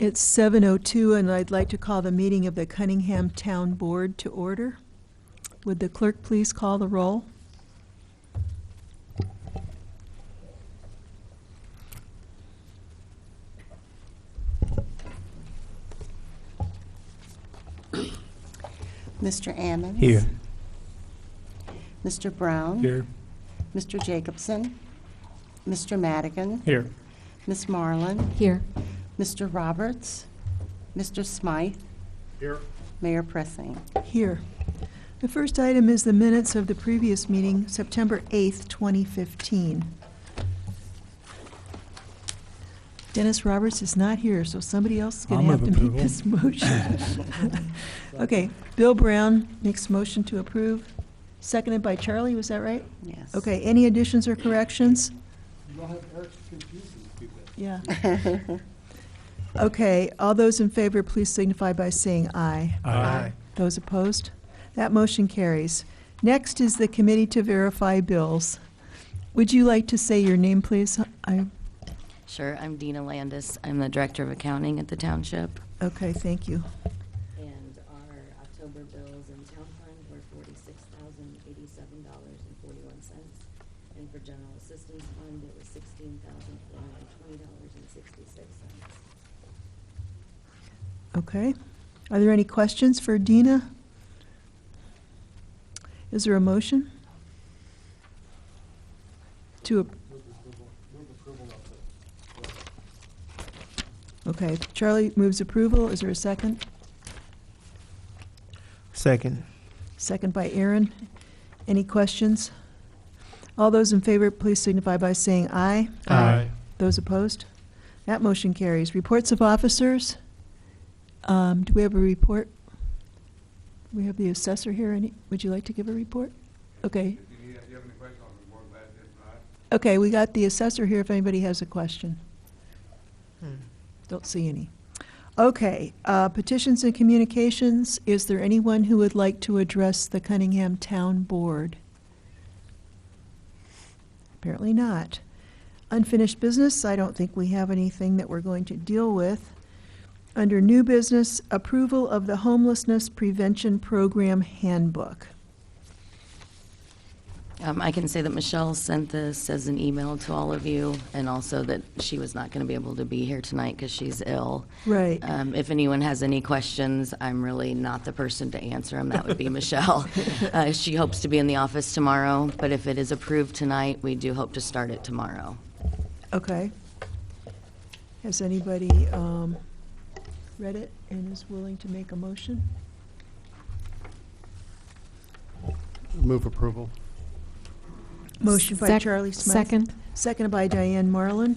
It's 7:02, and I'd like to call the meeting of the Cunningham Town Board to order. Would the clerk please call the roll? Mr. Ammons? Here. Mr. Brown? Here. Mr. Jacobson? Mr. Madigan? Here. Ms. Marlin? Here. Mr. Roberts? Mr. Smythe? Here. Mayor Pressing. Here. The first item is the minutes of the previous meeting, September 8th, 2015. Dennis Roberts is not here, so somebody else is going to I'll have to move make this motion. Okay, Bill Brown makes a motion to approve, seconded by Charlie, was that right? Yes. Okay, any additions or corrections? You don't have Eric's confusing people. Yeah. Okay, all those in favor, please signify by saying aye. Aye. Those opposed? That motion carries. Next is the committee to verify bills. Would you like to say your name, please? Sure, I'm Dina Landis. I'm the Director of Accounting at the Township. Okay, thank you. And our October bills in town fund were $46,087.41. And for general assistance fund, it was $16,420.66. Okay. Are there any questions for Dina? Is there a motion? To, Move approval of the. okay, Charlie moves approval. Is there a second? Second. Second by Aaron. Any questions? All those in favor, please signify by saying aye. Aye. Those opposed? That motion carries. Reports of officers. Do we have a report? We have the assessor here. Would you like to give a report? Okay. If you have any questions, I'll be more glad if not. Okay, we got the assessor here if anybody has a question. Don't see any. Okay, petitions and communications. Is there anyone who would like to address the Cunningham Town Board? Apparently not. Unfinished business, I don't think we have anything that we're going to deal with. Under new business, approval of the Homelessness Prevention Program Handbook. I can say that Michelle sent this as an email to all of you, and also that she was not going to be able to be here tonight because she's ill. Right. If anyone has any questions, I'm really not the person to answer them. That would be Michelle. She hopes to be in the office tomorrow, but if it is approved tonight, we do hope to start it tomorrow. Okay. Has anybody read it and is willing to make a motion? Move approval. Motion by Charlie Smith. Second. Seconded by Diane Marlin.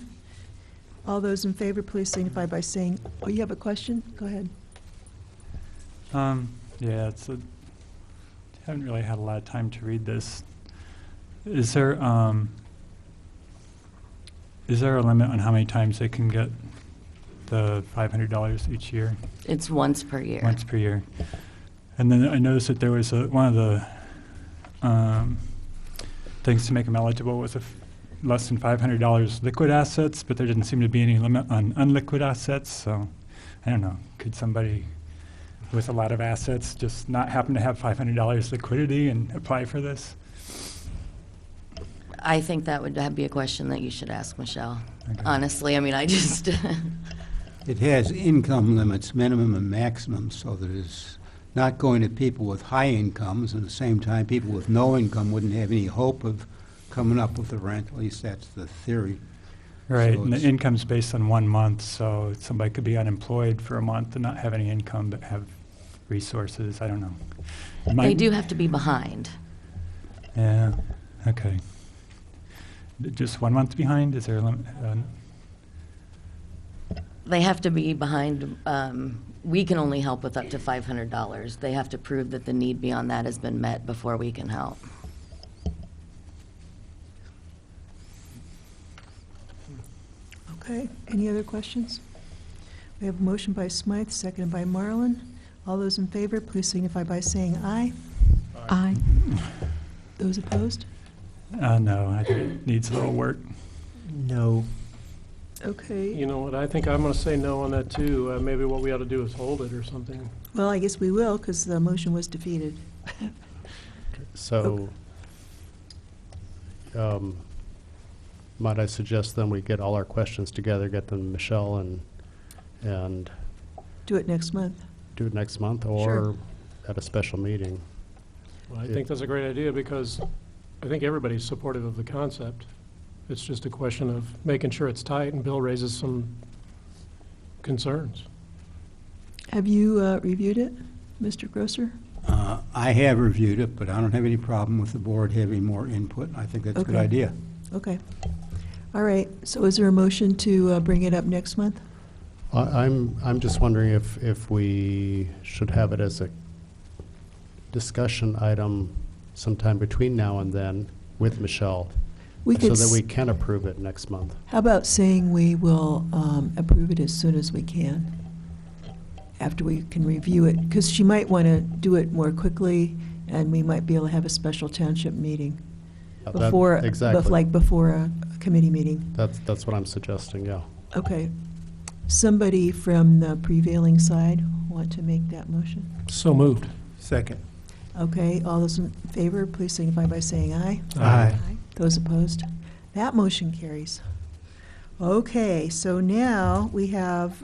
All those in favor, please signify by saying, oh, you have a question? Go ahead. Yeah, haven't really had a lot of time to read this. Is there a limit on how many times they can get the $500 each year? It's once per year. Once per year. And then I noticed that there was one of the things to make them eligible was less than $500 liquid assets, but there didn't seem to be any limit on unliquid assets. So I don't know. Could somebody with a lot of assets just not happen to have $500 liquidity and apply for this? I think that would be a question that you should ask Michelle. Okay. Honestly, I mean, I just... It has income limits, minimum and maximum, so that it's not going to people with high incomes, and at the same time, people with no income wouldn't have any hope of coming up with the rent. At least that's the theory. Right, So and the it's- income's based on 1 month, so somebody could be unemployed for a month and not have any income but have resources. I don't know. They do have to be behind. Yeah, okay. Just 1 month behind? Is there a limit? They have to be behind. We can only help with up to $500. They have to prove that the need beyond that has been met before we can help. Okay, any other questions? We have a motion by Smythe, seconded by Marlin. All those in favor, please signify by saying aye. Aye. Those opposed? No, I think it needs a little work. No. Okay. You know what, I think I'm going to say no on that, too. Maybe what we ought to do is hold it or something. Well, I guess we will, because the motion was defeated. So, might I suggest then we get all our questions together, get them to Michelle, and Do it next month. do it next month, Sure. or at a special meeting? Well, I think that's a great idea because I think everybody's supportive of the concept. It's just a question of making sure it's tight, and Bill raises some concerns. Have you reviewed it, Mr. Grosser? I have reviewed it, but I don't have any problem with the board having more input. I think that's a good Okay. idea. Okay. All right, so is there a motion to bring it up next month? I'm just wondering if we should have it as a discussion item sometime between now and then with Michelle, We so could that we s- can approve it next month. How about saying we will approve it as soon as we can, after we can review it? Because she might want to do it more quickly, and we might be able to have a special township meeting before, Exactly. before a committee meeting. That's what I'm suggesting, yeah. Okay. Somebody from the prevailing side want to make that motion? So moved. Second. Okay, all those in favor, please signify by saying aye. Aye. Those opposed? That motion carries. Okay, so now we have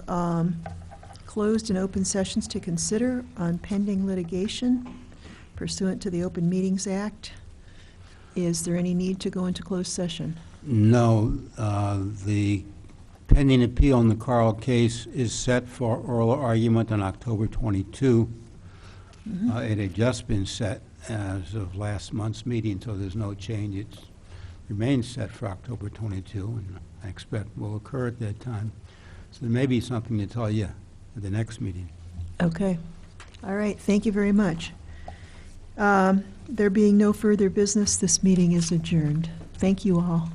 closed and open sessions to consider on pending litigation pursuant to the Open Meetings Act. Is there any need to go into closed session? No, the pending appeal in the Carl case is set for oral argument on October 22. It had just been set as of last month's meeting, so there's no change. It remains set for October 22, and I expect will occur at that time. So there may be something to tell you at the next meeting. Okay. All right, thank you very much. There being no further business, this meeting is adjourned. Thank you all.